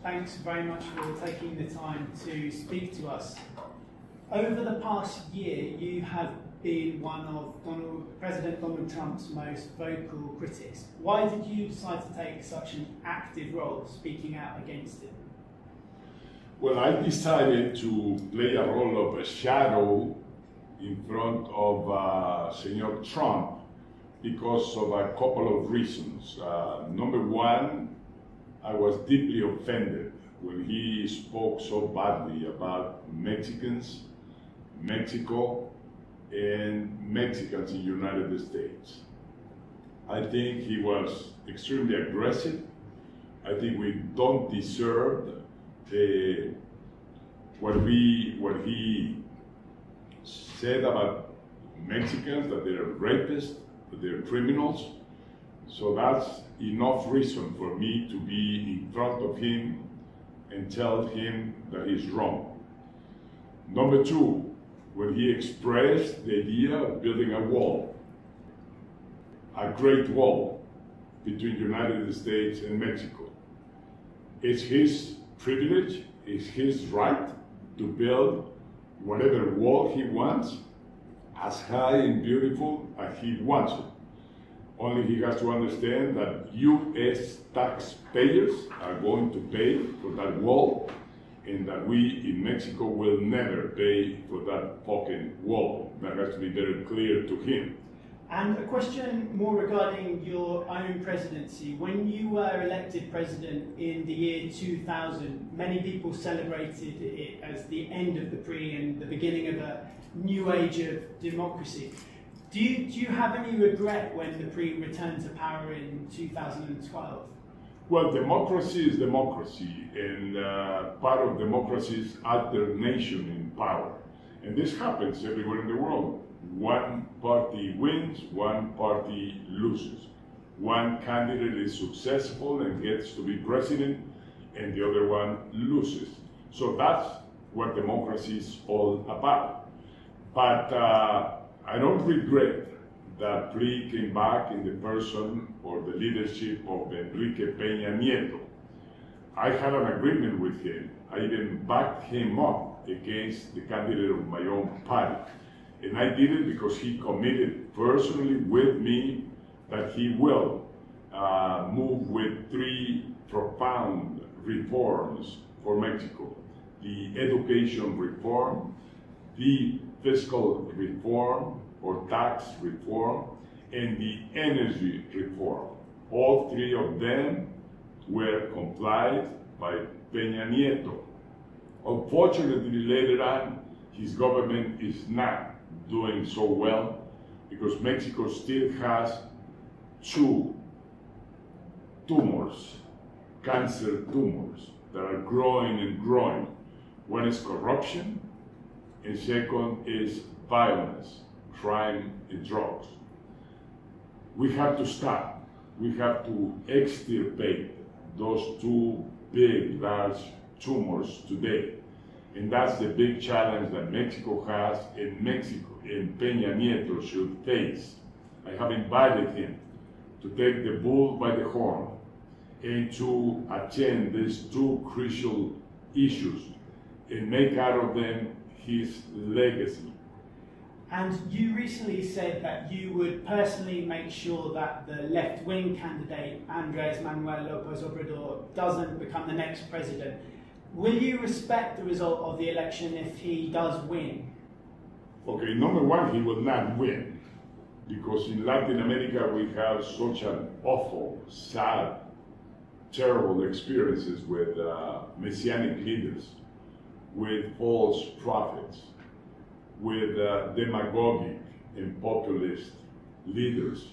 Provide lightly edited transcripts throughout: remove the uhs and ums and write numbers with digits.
thanks very much for taking the time to speak to us. Over the past year, you have been one of President Donald Trump's most vocal critics. Why did you decide to take such an active role speaking out against it? Well, I decided to play a role of a shadow in front of Senor Trump because of a couple of reasons. Number one, I was deeply offended when he spoke so badly about Mexicans, Mexico, and Mexicans in the United States. I think he was extremely aggressive. I think we don't deserve what he said about Mexicans, that they're rapists, that they're criminals. So that's enough reason for me to be in front of him and tell him that he's wrong. Number two, when he expressed the idea of building a wall, a great wall between the United States and Mexico. It's his privilege, it's his right to build whatever wall he wants, as high and beautiful as he wants it. Only he has to understand that U.S. taxpayers are going to pay for that wall, and that we in Mexico will never pay for that fucking wall. That has to be very clear to him. And a question more regarding your own presidency. When you were elected president in the year 2000, many people celebrated it as the end of the PRI and the beginning of a new age of democracy. Do you have any regret when the PRI returned to power in 2012? Well, democracy is democracy, and part of democracy is alternation in power. And this happens everywhere in the world. One party wins, one party loses. One candidate is successful and gets to be president, and the other one loses. So that's what democracy is all about. But I don't regret that PRI came back in the person or the leadership of Enrique Peña Nieto. I had an agreement with him. I even backed him up against the candidate of my own party. And I did it because he committed personally with me that he will move with three profound reforms for Mexico. The education reform, the fiscal reform or tax reform, and the energy reform. All three of them were complied by Peña Nieto. Unfortunately, later on, his government is not doing so well because Mexico still has two tumors, cancer tumors, that are growing and growing. One is corruption, and second is violence, crime and drugs. We have to stop. We have to extirpate those two big, large tumors today. And that's the big challenge that Mexico has, and Peña Nieto should face. I have invited him to take the bull by the horn and to attend these two crucial issues and make out of them his legacy. And you recently said that you would personally make sure that the left-wing candidate, Andrés Manuel López Obrador, doesn't become the next president. Will you respect the result of the election if he does win? Okay, number one, he will not win, because in Latin America we have such an awful, sad, terrible experiences with messianic leaders, with false prophets, with demagogic and populist leaders,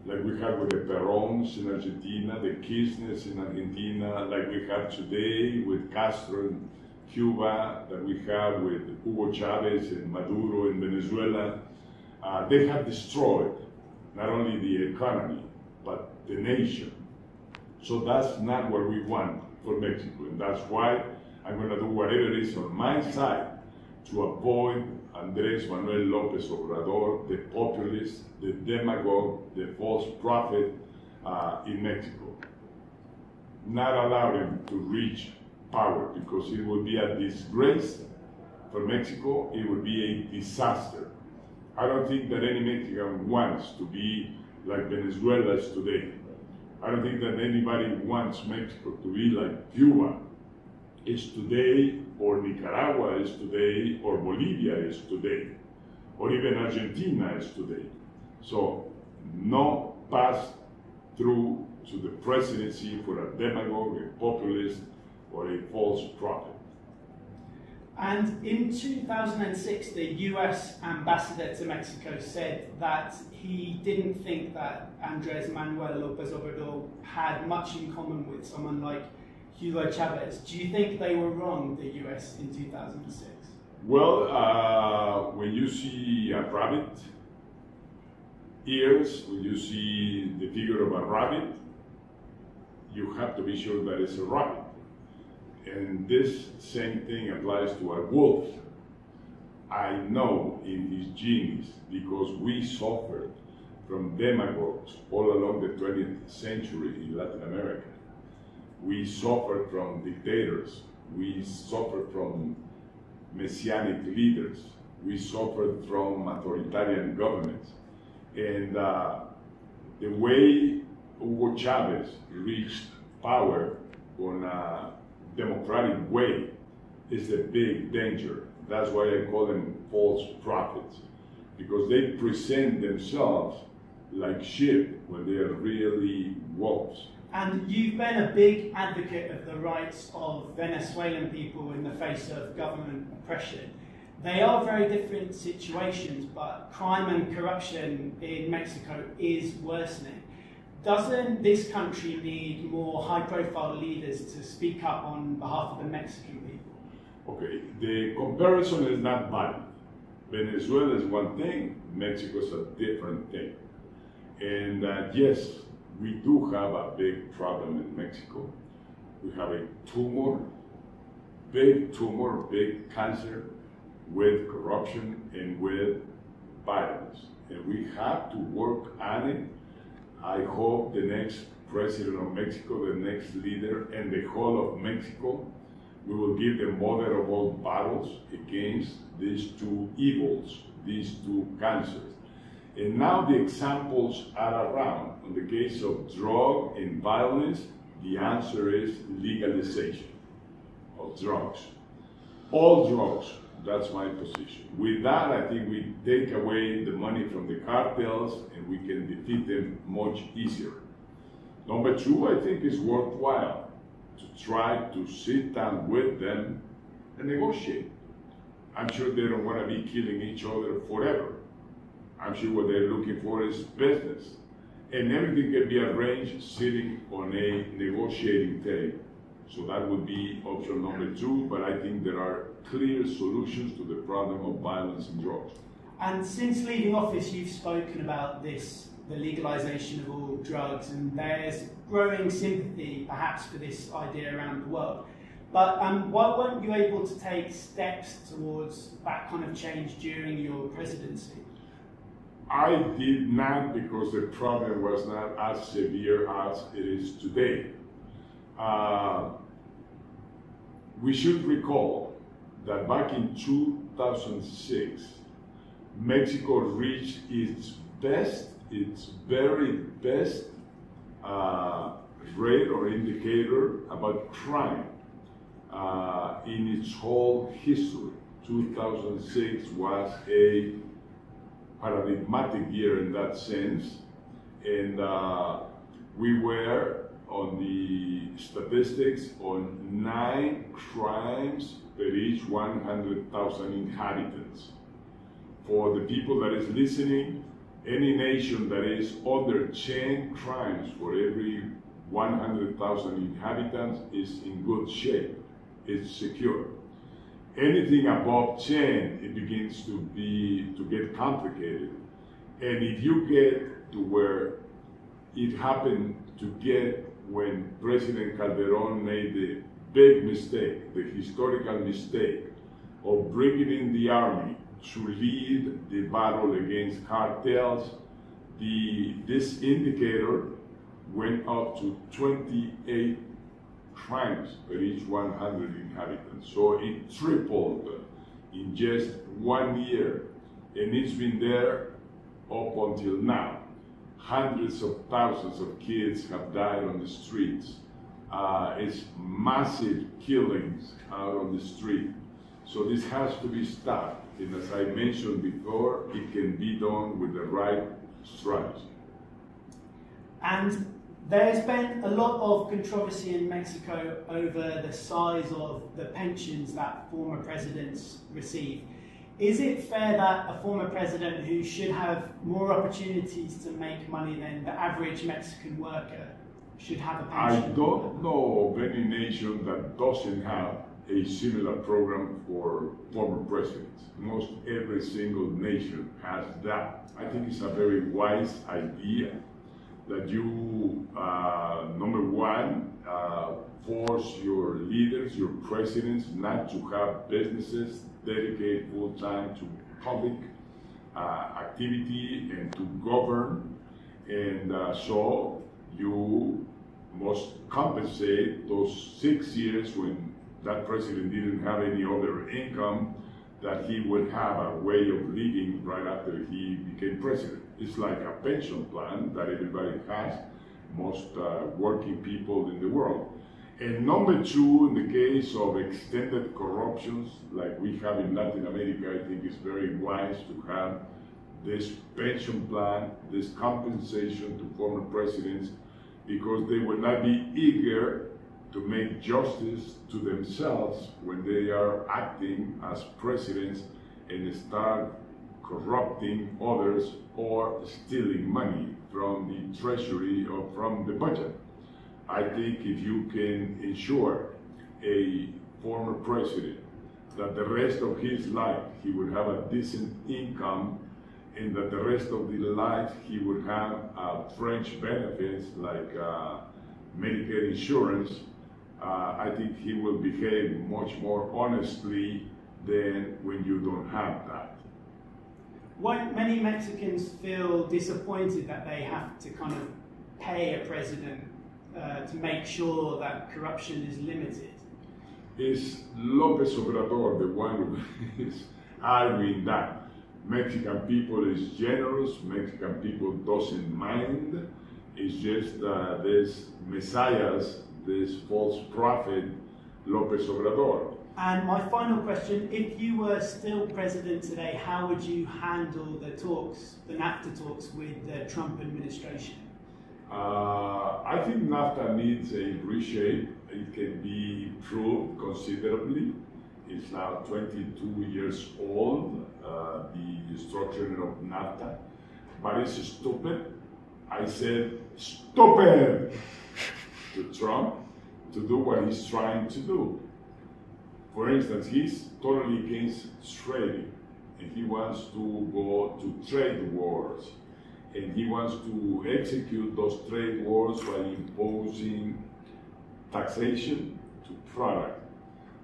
like we have with the Perons in Argentina, the Kirchners in Argentina, like we have today with Castro in Cuba, that we have with Hugo Chavez and Maduro in Venezuela. They have destroyed not only the economy, but the nation. So that's not what we want for Mexico, and that's why I'm going to do whatever is on my side to avoid Andrés Manuel López Obrador, the populist, the demagogue, the false prophet in Mexico. Not allow him to reach power, because it would be a disgrace for Mexico. It would be a disaster. I don't think that any Mexican wants to be like Venezuela is today. I don't think that anybody wants Mexico to be like Cuba is today, or Nicaragua is today, or Bolivia is today, or even Argentina is today. So no pass through to the presidency for a demagogue, a populist, or a false prophet. And in 2006, the US ambassador to Mexico said that he didn't think that Andrés Manuel López Obrador had much in common with someone like Hugo Chavez. Do you think they were wrong, the US, in 2006? Well, when you see a rabbit ears, when you see the figure of a rabbit, you have to be sure that it's a rabbit. And this same thing applies to a wolf. I know in his genes, because we suffered from demagogues all along the 20th century in Latin America. We suffered from dictators. We suffered from messianic leaders. We suffered from authoritarian governments. And the way Hugo Chavez reached power on a democratic way is a big danger. That's why I call them false prophets, because they present themselves like sheep when they are really wolves. And you've been a big advocate of the rights of Venezuelan people in the face of government oppression. They are very different situations, but crime and corruption in Mexico is worsening. Doesn't this country need more high-profile leaders to speak up on behalf of the Mexican people? Okay, the comparison is not valid. Venezuela is one thing, Mexico is a different thing. And yes, we do have a big problem in Mexico. We have a tumor, big cancer with corruption and with violence. And we have to work on it. I hope the next president of Mexico, the next leader, and the whole of Mexico, we will give the mother of all battles against these two evils, these two cancers. And now the examples are around. In the case of drug and violence, the answer is legalization of drugs. All drugs, that's my position. With that, I think we take away the money from the cartels and we can defeat them much easier. Number two, I think it's worthwhile to try to sit down with them and negotiate. I'm sure they don't want to be killing each other forever. I'm sure what they're looking for is business. And everything can be arranged sitting on a negotiating table. So that would be option number two, but I think there are clear solutions to the problem of violence and drugs. And since leaving office, you've spoken about this, the legalization of all drugs, and there's growing sympathy perhaps for this idea around the world. But why weren't you able to take steps towards that kind of change during your presidency? I did not, because the problem was not as severe as it is today. We should recall that back in 2006, Mexico reached its very best rate or indicator about crime in its whole history. 2006 was a paradigmatic year in that sense, and we were on the statistics on 9 crimes per each 100,000 inhabitants. For the people that is listening, any nation that is under 10 crimes for every 100,000 inhabitants is in good shape, it's secure. Anything above 10, it begins to get complicated. And if you get to where it happened to get when President Calderon made the big mistake, the historical mistake of bringing in the army to lead the battle against cartels, this indicator went up to 28 crimes per each 100 inhabitants. So it tripled in just 1 year, and it's been there up until now. Hundreds of thousands of kids have died on the streets. It's massive killings out on the street. So this has to be stopped. And as I mentioned before, it can be done with the right strategy. And there's been a lot of controversy in Mexico over the size of the pensions that former presidents receive. Is it fair that a former president who should have more opportunities to make money than the average Mexican worker should have a pension? I don't know of any nation that doesn't have a similar program for former presidents. Most every single nation has that. I think it's a very wise idea that you, number one, force your leaders, your presidents, not to have businesses dedicated full time to public activity and to govern. And so you must compensate those 6 years when that president didn't have any other income, that he would have a way of living right after he became president. It's like a pension plan that everybody has, most working people in the world. And number two, in the case of extended corruptions like we have in Latin America, I think it's very wise to have this pension plan, this compensation to former presidents, because they will not be eager to make justice to themselves when they are acting as presidents and start corrupting others or stealing money from the treasury or from the budget. I think if you can ensure a former president that the rest of his life he would have a decent income, and that the rest of the life he would have fringe benefits like Medicare insurance, I think he will behave much more honestly than when you don't have that. Won't many Mexicans feel disappointed that they have to kind of pay a president to make sure that corruption is limited? Is López Obrador the one who is arguing that? Mexican people is generous, Mexican people doesn't mind. It's just this messiahs, this false prophet, López Obrador. And my final question, if you were still president today, how would you handle the talks, the NAFTA talks with the Trump administration? I think NAFTA needs a reshape. It can be improved considerably. It's now 22 years old, the structure of NAFTA, but it's stupid. I said, stupid to Trump to do what he's trying to do. For instance, he's totally against trading, and he wants to go to trade wars, and he wants to execute those trade wars by imposing taxation to product.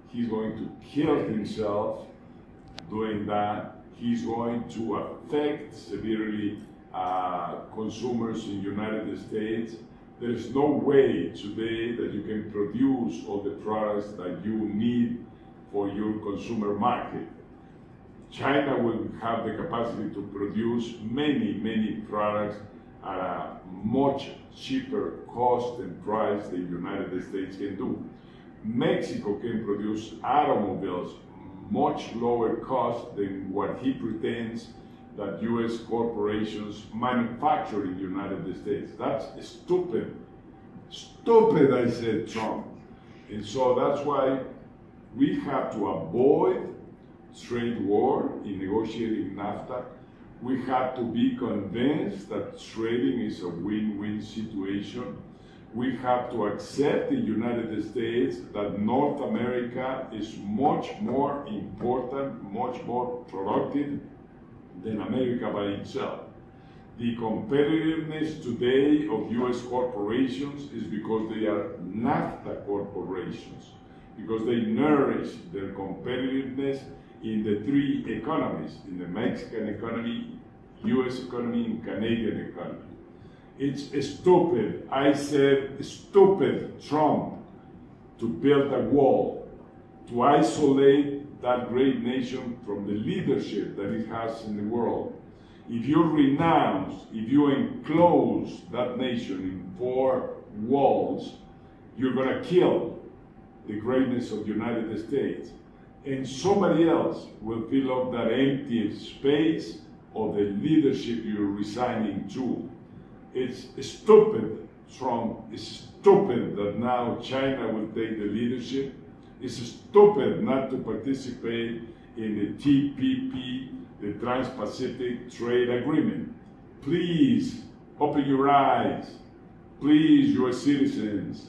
He's going to kill himself doing that. He's going to affect severely consumers in the United States. There's no way today that you can produce all the products that you need for your consumer market. China will have the capacity to produce many, many products at a much cheaper cost and price than the United States can do. Mexico can produce automobiles much lower cost than what he pretends that U.S. corporations manufacture in the United States. That's stupid. Stupid, I said, Trump. And so that's why we have to avoid trade war in negotiating NAFTA. We have to be convinced that trading is a win-win situation. We have to accept in the United States that North America is much more important, much more productive than America by itself. The competitiveness today of US corporations is because they are NAFTA corporations, because they nourish their competitiveness in the three economies, in the Mexican economy, US economy, and Canadian economy. It's stupid. I said, stupid, Trump, to build a wall, to isolate that great nation from the leadership that it has in the world. If you renounce, if you enclose that nation in 4 walls, you're going to kill the greatness of the United States. And somebody else will fill up that empty space of the leadership you're resigning to. It's stupid, Trump. It's stupid that now China will take the leadership. It's stupid not to participate in the TPP, the Trans-Pacific Trade Agreement. Please, open your eyes. Please, your citizens,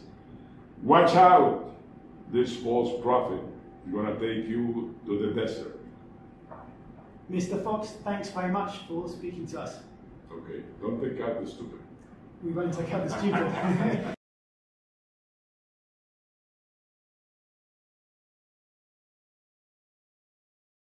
watch out. This false prophet is going to take you to the desert. Mr. Fox, thanks very much for speaking to us. Okay, don't take out the stupid. We won't take out the stupid.